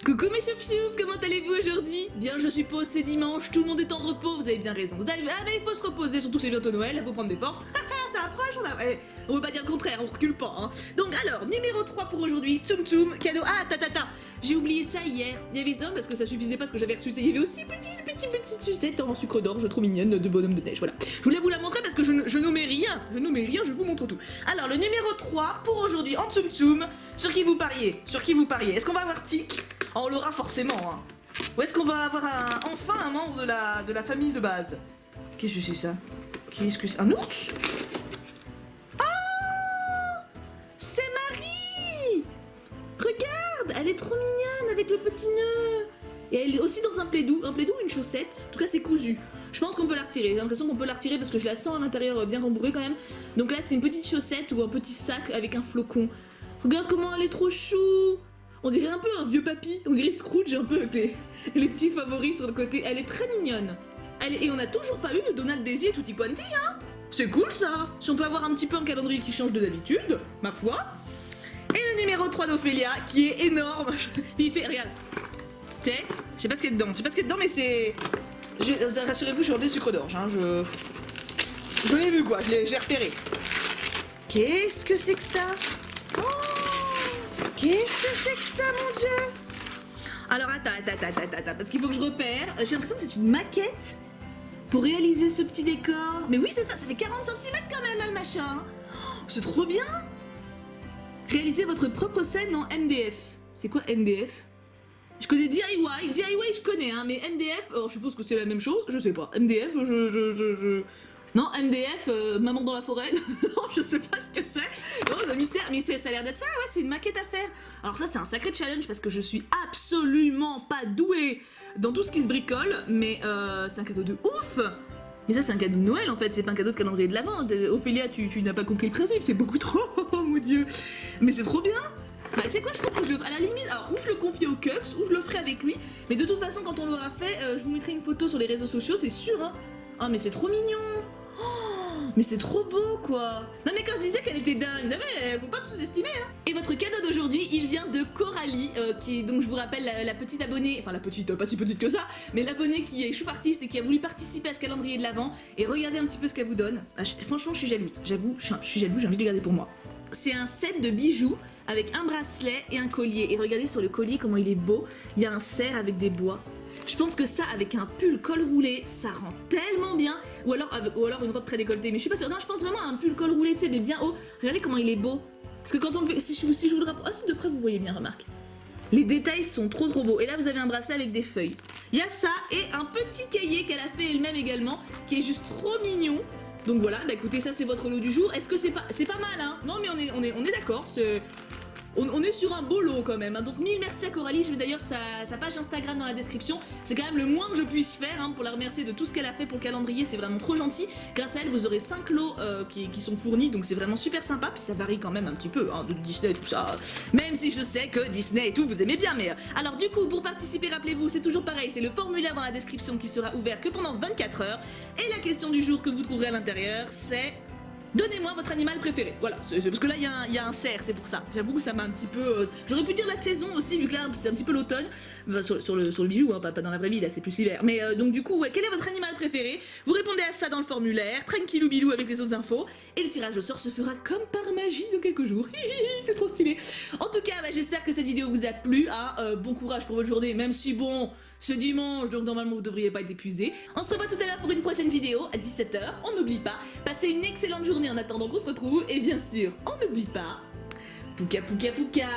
Coucou mes choup-choup, comment allez-vous aujourd'hui? Bien, je suppose c'est dimanche, tout le monde est en repos, vous avez bien raison. Ah mais il faut se reposer, surtout que c'est bientôt Noël, il faut prendre des forces. Ça approche, on veut pas dire le contraire, on recule pas. Hein. Donc alors, numéro 3 pour aujourd'hui, Tsum Tsum, cadeau. Ah, j'ai oublié ça hier. Il y avait non, parce que ça suffisait pas ce que j'avais reçu. Il y avait aussi petite sucette en sucre d'orge trop mignonne de bonhomme de neige. Voilà. Je voulais vous la montrer parce que je nommais rien. Je vous montre tout. Alors, le numéro 3 pour aujourd'hui en Tsum Tsum. Sur qui vous pariez? Est-ce qu'on va avoir Tic? Oh, on l'aura forcément. Hein. Ou est-ce qu'on va avoir enfin un membre de la famille de base? Qu'est-ce que c'est ça? Qu'est-ce que c'est? Un ours? C'est Marie! Regarde, elle est trop mignonne avec le petit nœud. Et elle est aussi dans un plaidou ou une chaussette. En tout cas, c'est cousu. Je pense qu'on peut la retirer. J'ai l'impression qu'on peut la retirer parce que je la sens à l'intérieur bien rembourrée quand même. Donc là, c'est une petite chaussette ou un petit sac avec un flocon. Regarde comment elle est trop chou. On dirait un peu un vieux papy. On dirait Scrooge un peu avec les petits favoris sur le côté. Elle est très mignonne. Et on n'a toujours pas eu de Donald Daisy et Tutti Quanti, hein. C'est cool ça. Si on peut avoir un petit peu un calendrier qui change de d'habitude, ma foi. Et le numéro 3 d'Ophélia, qui est énorme. Il fait, regarde. Tu sais, je sais pas ce qu'il y a dedans. Mais c'est... Rassurez-vous, je suis remplie de sucre d'orge. Hein, je l'ai vu quoi, je l'ai repéré. Qu'est-ce que c'est que ça? Oh, qu'est-ce que c'est que ça, mon Dieu? Alors attends, parce qu'il faut que je repère. J'ai l'impression que c'est une maquette pour réaliser ce petit décor. Mais oui, c'est ça, ça fait 40 cm quand même, le machin. Oh, c'est trop bien. Réalisez votre propre scène en MDF. C'est quoi MDF? Je connais DIY, je connais, hein, mais MDF, alors je suppose que c'est la même chose, je sais pas. MDF, Non, MDF, maman dans la forêt, non, je sais pas ce que c'est. Oh, le mystère, mais ça a l'air d'être ça, ouais, c'est une maquette à faire. Alors ça, c'est un sacré challenge parce que je suis absolument pas douée dans tout ce qui se bricole, mais c'est un cadeau de ouf. Mais ça, c'est un cadeau de Noël, en fait, c'est pas un cadeau de calendrier de l'Avent. Ophélia, tu n'as pas compris le principe, c'est beaucoup trop, oh mon Dieu. Mais c'est trop bien. Bah, tu sais quoi, je pense que je le ferai à la limite, alors ou je le confie au Cux, ou je le ferai avec lui, mais de toute façon, quand on l'aura fait, je vous mettrai une photo sur les réseaux sociaux, c'est sûr, hein. Oh, mais c'est trop mignon. Oh, mais c'est trop beau, quoi. Non, mais quand je disais qu'elle était dingue, non, mais faut pas tout sous-estimer, hein. Et votre cadeau d'aujourd'hui, il vient de Coralie, qui est, donc je vous rappelle, la petite abonnée, enfin la petite, pas si petite que ça, mais l'abonnée qui est choupartiste et qui a voulu participer à ce calendrier de l'Avent, et regardez un petit peu ce qu'elle vous donne. Ah, franchement, je suis jalouse, j'avoue, je suis jalouse, j'ai envie de le garder pour moi. C'est un set de bijoux avec un bracelet et un collier. Et regardez sur le collier comment il est beau. Il y a un cerf avec des bois. Je pense que ça, avec un pull col roulé, ça rend tellement bien. Ou alors une robe très décolletée. Mais je suis pas sûre. Non, je pense vraiment à un pull col roulé, tu sais, mais bien haut. Regardez comment il est beau. Parce que quand on le fait, si je vous le rapproche, si de près vous voyez bien, remarque. Les détails sont trop beaux. Et là, vous avez un bracelet avec des feuilles. Il y a ça et un petit cahier qu'elle a fait elle-même également, qui est juste trop mignon. Donc voilà, bah écoutez, ça c'est votre lot du jour. Est-ce que c'est pas mal, hein? Non, mais on est d'accord, on est sur un beau lot quand même, hein. Donc mille merci à Coralie, je mets d'ailleurs sa page Instagram dans la description. C'est quand même le moins que je puisse faire, hein, pour la remercier de tout ce qu'elle a fait pour le calendrier, c'est vraiment trop gentil. Grâce à elle, vous aurez 5 lots qui sont fournis, donc c'est vraiment super sympa. Puis ça varie quand même un petit peu, hein, de Disney et tout ça. Même si je sais que Disney et tout, vous aimez bien, mais... Alors du coup, pour participer, rappelez-vous, c'est toujours pareil, c'est le formulaire dans la description qui sera ouvert que pendant 24 heures. Et la question du jour que vous trouverez à l'intérieur, c'est... Donnez-moi votre animal préféré. Voilà, c'est parce que là il y a un cerf, c'est pour ça. J'avoue que ça m'a un petit peu... J'aurais pu dire la saison aussi, vu que là c'est un petit peu l'automne. Enfin, sur le bijou, hein, pas dans la vraie vie, là c'est plus l'hiver. Mais donc du coup, ouais, quel est votre animal préféré? Vous répondez à ça dans le formulaire, tranquillou bilou avec les autres infos. Et le tirage au sort se fera comme par magie dans quelques jours. C'est trop stylé. En tout cas, bah, j'espère que cette vidéo vous a plu. Hein. Bon courage pour votre journée, même si bon... C'est dimanche, donc normalement vous devriez pas être épuisé. On se revoit tout à l'heure pour une prochaine vidéo à 17 h. On n'oublie pas, passez une excellente journée en attendant qu'on se retrouve. Et bien sûr, on n'oublie pas, pouka pouka pouka.